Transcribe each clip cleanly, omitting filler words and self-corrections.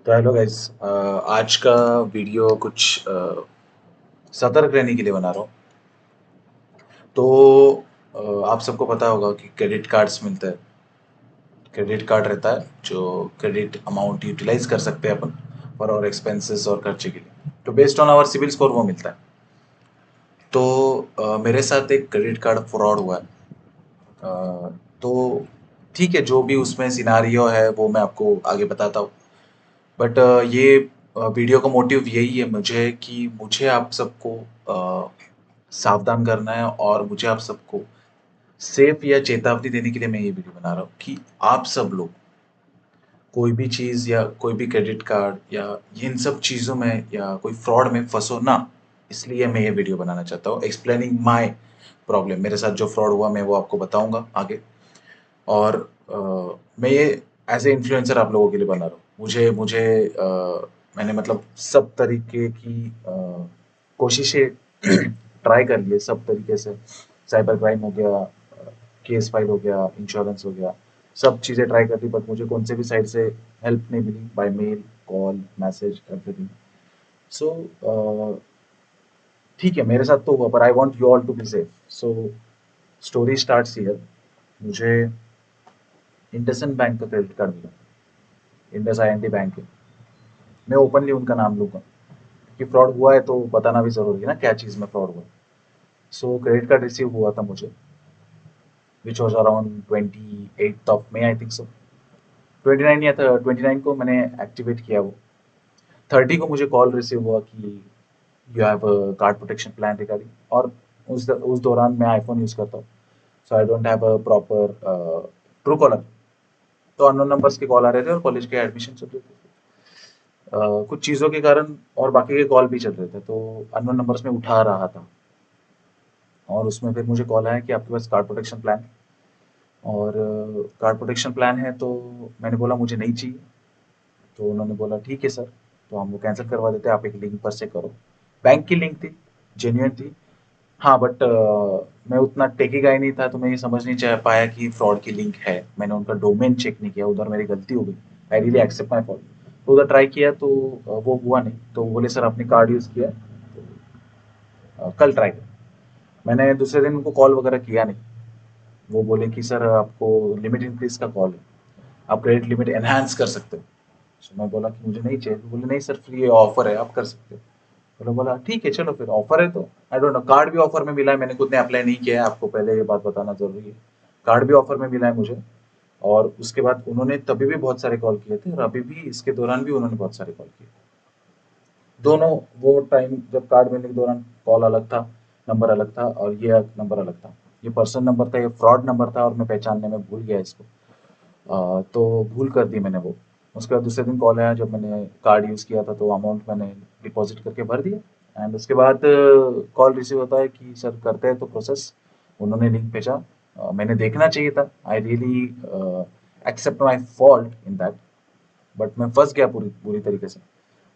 तो hello guys. आज का वीडियो कुछ सतर्क रहने के लिए बना रहा हूँ। तो आप सबको पता होगा कि क्रेडिट कार्ड्स मिलते हैं। क्रेडिट कार्ड रहता है जो क्रेडिट अमाउंट यूटिलाइज कर सकते हैं अपन फॉर और एक्सपेंसेस और खर्चे के लिए। तो based on our civil score वो मिलता है। तो मेरे साथ एक क्रेडिट कार्ड फ्रॉड हुआ है। तो ठीक है, जो भी उसमें सिनारियो है वो मैं आपको आगे बताता हूँ। बट ये वीडियो का मोटिव यही है मुझे कि मुझे आप सबको सावधान करना है और मुझे आप सबको सेफ या चेतावनी देने के लिए मैं ये वीडियो बना रहा हूँ कि आप सब लोग कोई भी चीज़ या कोई भी क्रेडिट कार्ड या इन सब चीज़ों में या कोई फ्रॉड में फंसो ना। इसलिए मैं ये वीडियो बनाना चाहता हूँ एक्सप्लेनिंग माय प्रॉब्लम। मेरे साथ जो फ्रॉड हुआ मैं वो आपको बताऊंगा आगे। और मैं ये एज ए इन्फ्लुएंसर आप लोगों के लिए बना रहा हूँ। मुझे मुझे मैंने मतलब सब तरीके की कोशिशें ट्राई कर लिए सब तरीके से। साइबर क्राइम हो गया, केस फाइल हो गया, इंश्योरेंस हो गया, सब चीज़ें ट्राई कर ली बट मुझे कौन से भी साइड से हेल्प नहीं मिली। By mail, call, message, everything. So ठीक है, मेरे साथ तो हुआ पर I want you all to be safe. So story starts here. मुझे इंडसइंड बैंक का क्रेडिट कार्ड मिला। इंडस आईएनडी बैंक है। मैं ओपनली उनका नाम लूंगा कि फ्रॉड हुआ है तो बताना भी जरूरी है ना क्या चीज़ में फ्रॉड हुआ। सो क्रेडिट कार्ड रिसीव हुआ था मुझे, which was around 28 May I think so. 29 या 29 को मैंने एक्टिवेट किया वो। 30 को मुझे कॉल रिसीव हुआ कि you have card protection plan regarding. और उस दौरान मैं आईफोन यूज़ करता हूँ। So I don't have a proper Truecaller. तो अननोन नंबर्स के कॉल आ रहे थे और कॉलेज के एडमिशन चल रहे थे। कुछ चीज़ों के कारण और बाकी के कॉल भी चल रहे थे तो अननोन नंबर्स में उठा रहा था। और उसमें फिर मुझे कॉल आया कि आपके पास कार्ड प्रोटेक्शन प्लान। और कार्ड प्रोटेक्शन प्लान है तो मैंने बोला मुझे नहीं चाहिए। तो उन्होंने बोला ठीक है सर, तो हम वो कैंसिल करवा देते हैं, आप एक लिंक पर से करो। बैंक की लिंक थी, जेन्युइन थी। हाँ बट मैं उतना टेकी गाय नहीं था तो मैं ये समझ नहीं चाह पाया कि फ्रॉड की लिंक है। मैंने उनका डोमेन चेक नहीं किया, उधर मेरी गलती हो गई। I really accept my fault. तो उधर ट्राई किया तो वो हुआ नहीं। तो बोले सर आपने कार्ड यूज़ किया, कल ट्राई करें। मैंने दूसरे दिन उनको कॉल वगैरह किया नहीं। वो बोले कि सर आपको लिमिट इंक्रीज का कॉल है, आप क्रेडिट लिमिट एनहांस कर सकते हो। तो मैं बोला कि मुझे नहीं चाहिए। तो बोले नहीं सर फ्री ऑफर है, आप कर सकते हो। तो मैं बोला ठीक है चलो फिर ऑफर है तो आई डोंट नो। कार्ड भी ऑफर में मिला है, मैंने खुद ने अप्लाई नहीं किया है, आपको पहले ये बात बताना जरूरी है। कार्ड भी ऑफर में मिला है मुझे। और उसके बाद उन्होंने तभी भी बहुत सारे कॉल किए थे और अभी भी इसके दौरान भी उन्होंने बहुत सारे कॉल किए। दोनों वो टाइम जब कार्ड मिलने के दौरान कॉल अलग था, नंबर अलग था और ये नंबर अलग था। ये पर्सनल नंबर था, ये फ्रॉड नंबर था और मैं पहचानने में भूल गया इसको। तो भूल कर दी मैंने वो। उसके बाद दूसरे दिन कॉल आया जब मैंने कार्ड यूज़ किया था तो अमाउंट मैंने डिपॉजिट करके भर दिया। एंड उसके बाद कॉल रिसीव होता है कि सर करते हैं तो प्रोसेस। उन्होंने लिंक भेजा। मैंने देखना चाहिए था। I really accept my fault in that. But मैं फंस गया पूरी पूरी तरीके से।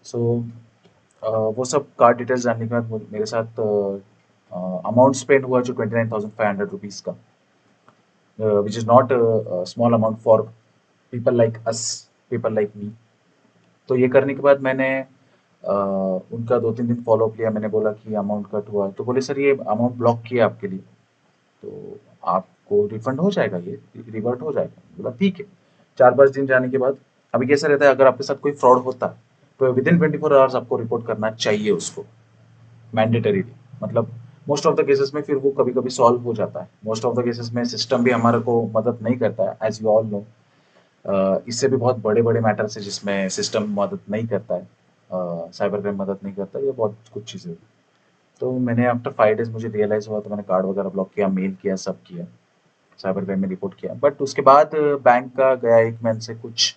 सो वो सब कार्ड डिटेल्स जानने के बाद मेरे साथ अमाउंट स्पेंड हुआ जो 29,500 रुपीज़ का, which is not small amount for people like us, people like me. तो ये करने के बाद मैंने उनका 2-3 दिन फॉलोअप लिया। मैंने बोला कि अमाउंट कट हुआ है तो बोले सर ये अमाउंट ब्लॉक किया आपके लिए, तो आपको रिफंड हो जाएगा, ये रिवर्ट हो जाएगा। बोला ठीक है। 4-5 दिन जाने के बाद अभी कैसा रहता है, अगर आपके साथ कोई फ्रॉड होता है तो विद इन 24 आवर्स आपको रिपोर्ट करना चाहिए उसको, मैंडेटरी। मतलब मोस्ट ऑफ द केसेस में फिर वो कभी कभी सॉल्व हो जाता है। मोस्ट ऑफ द केसेस में सिस्टम भी हमारे को मदद नहीं करता है, एज यू ऑल नो। इससे भी बहुत बड़े बड़े मैटर्स है जिसमें सिस्टम मदद नहीं करता है। साइबर क्राइम मदद नहीं करता, ये बहुत कुछ चीज़ें। तो मैंने आफ्टर 5 डेज मुझे रियलाइज़ हुआ तो मैंने कार्ड वगैरह ब्लॉक किया, मेल किया, सब किया, साइबर क्राइम में रिपोर्ट किया। बट उसके बाद बैंक का गया 1 मंथ से कुछ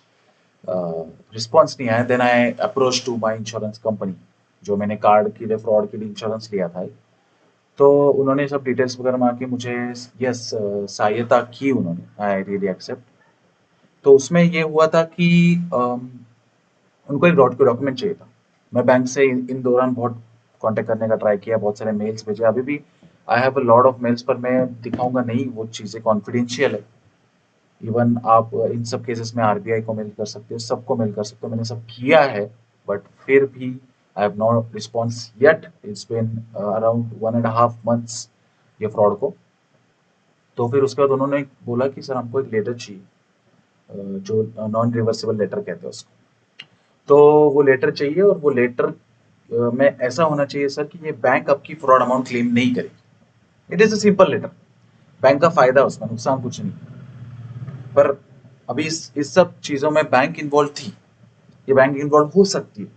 रिस्पॉन्स नहीं आया। Then I approach to my insurance company, जो मैंने कार्ड के लिए फ्रॉड के लिए इंश्योरेंस लिया था। तो उन्होंने सब डिटेल्स वगैरह मांग के मुझे यस सहायता की उन्होंने। I really accept. तो उसमें ये हुआ था कि उनको एक डॉक्यूमेंट चाहिए था। मैं बैंक से इन दौरान बहुत कांटेक्ट करने का ट्राई किया, बहुत सारे मेल्स भेजे। अभी भी I have a lot of males पर मैं दिखाऊंगा नहीं, वो चीज़ें कॉन्फिडेंशियल है। इवन आप इन सब केसेस में आरबीआई को मेल कर सकते हो, सबको मेल कर सकते हो, मैंने सब किया है, बट फिर भी I have not response yet. It's been around 1.5 months ये फ्रॉड को। तो फिर उसके बाद उन्होंने बोला कि सर हमको एक लेटर चाहिए, जो नॉन रिवर्सिबल लेटर कहते हैं उसको। तो वो लेटर चाहिए, और वो लेटर में ऐसा होना चाहिए सर कि ये बैंक आपकी फ्रॉड अमाउंट क्लेम नहीं करेगी। It is a simple letter, bank का फायदा उसमें, नुकसान कुछ नहीं। पर अभी इस सब चीजों में बैंक इन्वॉल्व थी, ये बैंक इन्वॉल्व हो सकती है।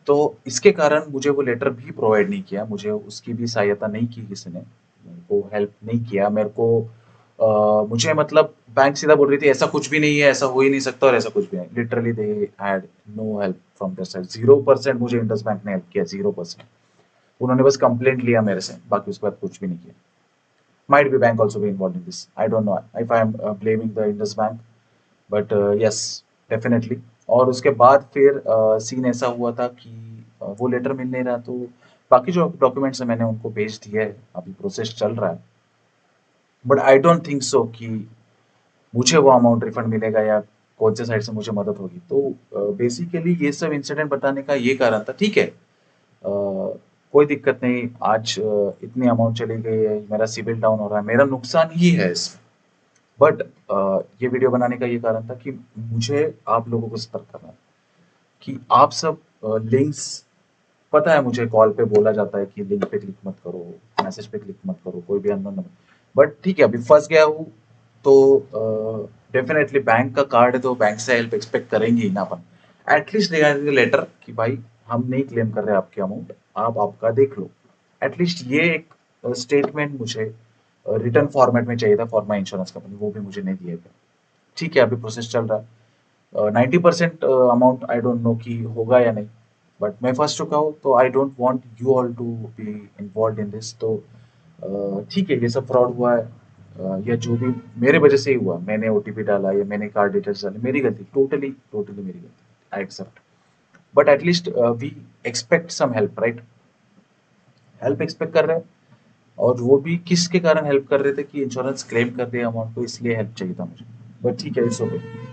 तो इसके कारण मुझे वो लेटर भी प्रोवाइड नहीं किया, मुझे उसकी भी सहायता नहीं की किसी ने, मेरे को हेल्प नहीं किया मेरे को। मुझे मतलब बैंक सीधा बोल रही थी ऐसा कुछ भी नहीं है, ऐसा हो ही नहीं सकता, और ऐसा कुछ भी नहीं। Literally they had no help from their side. 0% मुझे इंडस बैंक ने हेल्प किया, 0%। उन्होंने बस कंप्लेंट लिया मेरे से, बाकी उसके बाद कुछ भी नहीं किया। Might be bank also be involved in this. I don't know if I am blaming the Indus Bank, but yes, definitely. और उसके बाद फिर सीन ऐसा हुआ था कि वो लेटर मिल नहीं रहा, तो बाकी जो डॉक्यूमेंट्स है मैंने उनको भेज दिए है, अभी प्रोसेस चल रहा है। But I don't think so कि मुझे वो अमाउंट रिफंड मिलेगा या कौन से साइड से मुझे मदद होगी। तो बेसिकली ये सब इंसिडेंट बताने का ये कारण था। ठीक है, कोई दिक्कत नहीं, आज इतनी अमाउंट चली गई है, मेरा सिविल डाउन हो रहा है, मेरा नुकसान ही है इसमें। बट ये वीडियो बनाने का ये कारण था कि मुझे आप लोगों को सतर्क करना है कि आप सब लिंक्स, पता है मुझे कॉल पे बोला जाता है कि लिंक पे क्लिक मत करो, मैसेज पे क्लिक मत करो, कोई भी अननोन नंबर। बट ठीक है, अभी फंस गया हूँ, तो डेफिनेटली बैंक का कार्ड है, तो बैंक से हेल्प एक्सपेक्ट करेंगे ही ना अपन। एटलीस्ट रिगार्डिंग लेटर कि भाई हम नहीं क्लेम कर रहे आपकी अमाउंट, आप आपका देख लो। एटलीस्ट ये एक स्टेटमेंट मुझे रिटर्न फॉर्मेट में चाहिए था फॉर माई इंश्योरेंस कंपनी, वो भी मुझे नहीं दिए गए। ठीक है, अभी प्रोसेस चल रहा है। 90% अमाउंट आई डोंट नो कि होगा या नहीं, बट मैं फंस चुका हूँ, तो I don't want you all to be involve in this. तो ठीक है, ये सब फ्रॉड हुआ है, या जो भी मेरे वजह से ही हुआ, मैंने ओटीपी डाला या मैंने कार्ड डिटेल्स डाले, मेरी गलती, टोटली टोटली मेरी गलती, I accept. But at least we expect some help, right? Help expect कर रहे हैं, और वो भी किसके कारण हेल्प कर रहे थे कि इंश्योरेंस क्लेम कर दिया अमाउंट को, इसलिए हेल्प चाहिए था मुझे। बट ठीक है, it's okay.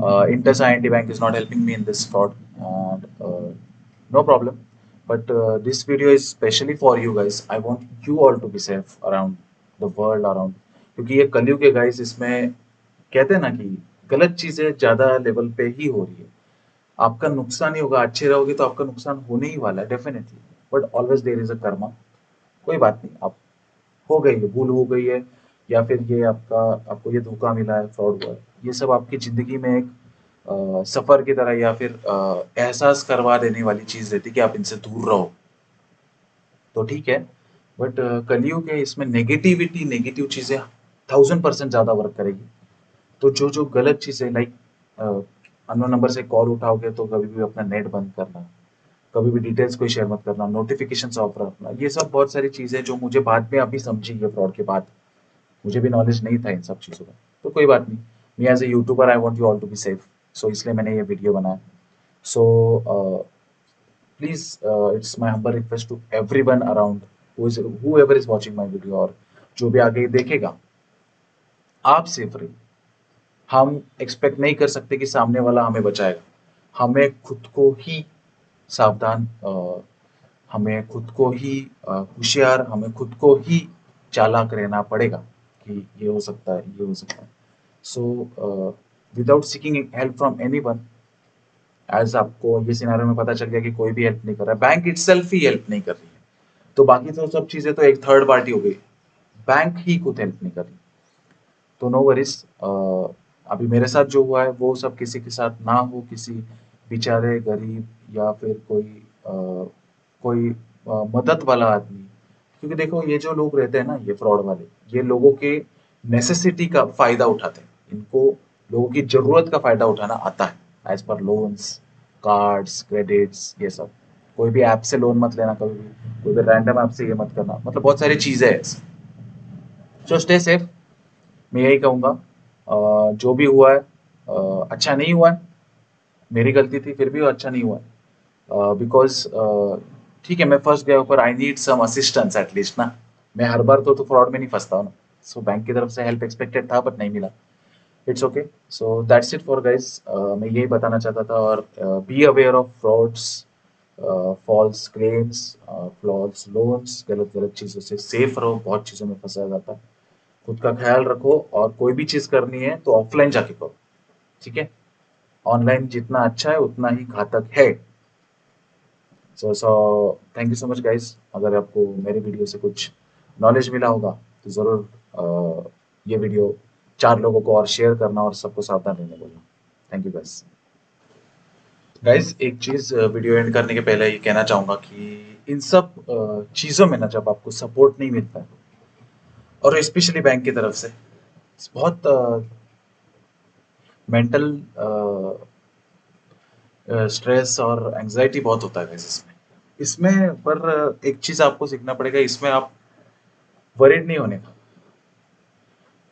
Indus IND Bank is not helping me in this fraud, and no problem. But this video is specially for you guys. I want you all to be safe around the world around, क्योंकि ये कलयुग है guys, इसमें कहते हैं ना कि गलत चीजें ज्यादा लेवल पे ही हो रही है। आपका नुकसान ही होगा, अच्छे रहोगे तो आपका नुकसान होने ही वाला है definitely. But always there is a karma. कोई बात नहीं, आप हो गई है, भूल हो गई है, या फिर ये आपका, आपको ये धोखा मिला है, फ्रॉड हुआ है, ये सब आपकी जिंदगी में एक सफर की तरह, या फिर एहसास करवा देने वाली चीज रहती है कि आप इनसे दूर रहो। तो ठीक है, बट कलयुग है, इसमें नेगेटिविटी, नेगेटिव चीजें 1000% ज्यादा वर्क करेगी। तो जो जो गलत चीजें, लाइक अननोन नंबर से कॉल उठाओगे तो कभी भी अपना नेट बंद करना, कभी भी डिटेल्स कोई शेयर मत करना, नोटिफिकेशन ऑफ रखना, ये सब बहुत सारी चीजें जो मुझे बाद में अभी समझी है फ्रॉड के बाद। मुझे भी नॉलेज नहीं था इन सब चीज़ों का। तो कोई बात नहीं, me as a YouTuber I want you all to be safe, so इसलिए मैंने ये वीडियो बनाया। So please, it's my humble request to everyone around, whoever is watching my video, और जो भी आगे देखेगा, आप सेफ रहिए। हम एक्सपेक्ट नहीं कर सकते कि सामने वाला हमें बचाएगा, हमें खुद को ही सावधान, हमें खुद को ही होशियार, हमें खुद को ही चालाक रहना पड़ेगा कि ये हो सकता है, ये हो सकता है। So without seeking help from anyone, as आपको ये सिनेरियो में पता चल गया कि कोई भी हेल्प नहीं कर रहा है, बैंक इटसेल्फ ही हेल्प नहीं कर रही है, तो बाकी तो सब चीजें तो एक थर्ड पार्टी हो गई, बैंक ही खुद हेल्प नहीं कर रही। तो नो वरीज, अभी मेरे साथ जो हुआ है वो सब किसी के साथ ना हो, किसी बेचारे गरीब या फिर कोई मदद वाला आदमी। क्योंकि देखो, ये जो लोग रहते हैं ना, ये फ्रॉड वाले, ये लोगों के नेसेसिटी का फायदा उठाते हैं, इनको लोगों की जरूरत का फायदा उठाना आता है, as per loans, cards, credits, ये सब। कोई भी ऐप से लोन मत लेना कभी भी, कोई भी रैंडम ऐप से ये मत करना, मतलब बहुत सारी चीजें हैं। सो स्टे सेफ, मैं यही कहूँगा। जो भी हुआ है, अच्छा नहीं हुआ है, मेरी गलती थी, फिर भी वो अच्छा नहीं हुआ है, बिकॉज ठीक है, मैं फंस गया, पर I need some assistance at least ना। मैं हर बार तो फ्रॉड में नहीं फंसता हूँ ना, सो बैंक की तरफ से हेल्प एक्सपेक्टेड था बट नहीं मिला। It's okay. So that's it for guys. मैं यही बताना चाहता था। और be aware of frauds, false claims, floods loans, गलत गलत चीज़ों से सेफ रहो। बहुत चीज़ों में फंसा जाता है। खुद का ख्याल रखो और कोई भी चीज़ करनी है तो ऑफलाइन जाके करो, ठीक है? ऑनलाइन जितना अच्छा है उतना ही घातक है। So thank you so much guys. अगर आपको मेरी वीडियो से कुछ नॉलेज मिला होगा तो ज़रूर ये वीडियो 4 लोगों को और शेयर करना और सबको सावधान रहने बोलना। Thank you guys. गाइस एक चीज़ वीडियो एंड करने के पहले ये कहना चाहूँगा कि इन सब चीज़ों में ना जब आपको सपोर्ट नहीं मिलता है और स्पेशली बैंक की तरफ से बहुत मेंटल स्ट्रेस और एंजाइटी बहुत होता है गाइस इसमें। इसमें पर एक चीज़ आपको सीखना पड़ेगा, इसमें आप वरीड नहीं होने का,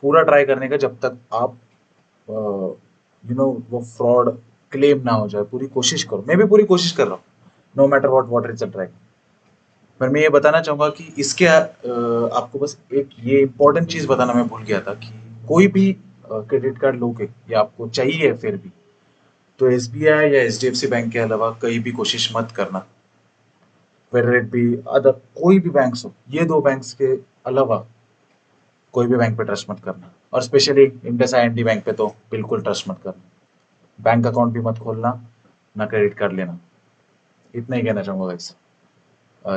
पूरा ट्राई करने का जब तक आप वो फ्रॉड क्लेम ना हो जाए। पूरी कोशिश करो, मैं भी पूरी कोशिश कर रहा हूँ, नो मैटर व्हाट रिजल्ट रहेगा। पर मैं ये बताना चाहूंगा कि इसके आपको बस एक ये इंपॉर्टेंट चीज बताना मैं भूल गया था कि कोई भी क्रेडिट कार्ड लोगे या आपको चाहिए फिर भी, तो एसबीआई या एचडीएफसी बैंक के अलावा कहीं भी कोशिश मत करना। वेदर इट बी अदर कोई भी बैंक्स हो, ये दो बैंक्स के अलावा कोई भी बैंक पे ट्रस्ट मत करना। और स्पेशली इंडस आईएनडी बैंक पे तो बिल्कुल ट्रस्ट मत करना। बैंक अकाउंट भी मत खोलना, ना क्रेडिट कार्ड लेना। इतना ही कहना चाहूंगा गाइस।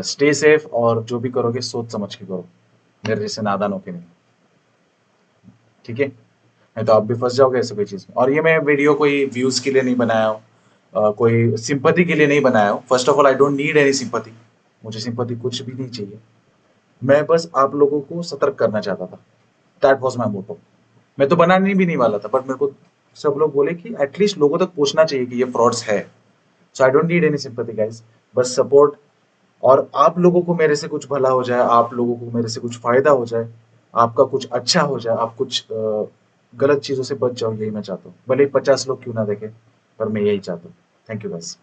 स्टे सेफ और जो भी करोगे सोच समझ के करो, मेरे जैसे नादान होके नहीं, ठीक है? नहीं तो आप भी फंस जाओगे ऐसे कोई चीज में। और ये मैं वीडियो कोई व्यूज के लिए नहीं बनाया हूँ, कोई सिंपैथी के लिए नहीं बनाया हूँ। First of all I don't need any sympathy, मुझे सिंपैथी कुछ भी नहीं चाहिए। मैं बस आप लोगों को सतर्क करना चाहता था, दैट वाज माय मोटो। मैं तो बनाने भी नहीं वाला था बट मेरे को सब लोग बोले कि एटलीस्ट लोगों तक पहुंचना चाहिए कि ये फ्रॉड्स है। So I don't need any sympathy guys, बस सपोर्ट। और आप लोगों को मेरे से कुछ भला हो जाए, आप लोगों को मेरे से कुछ फायदा हो जाए, आपका कुछ अच्छा हो जाए, आप कुछ गलत चीजों से बच जाओ, यही मैं चाहता हूँ। भले ही 50 लोग क्यों ना देखे, पर मैं यही चाहता हूँ। Thank you guys.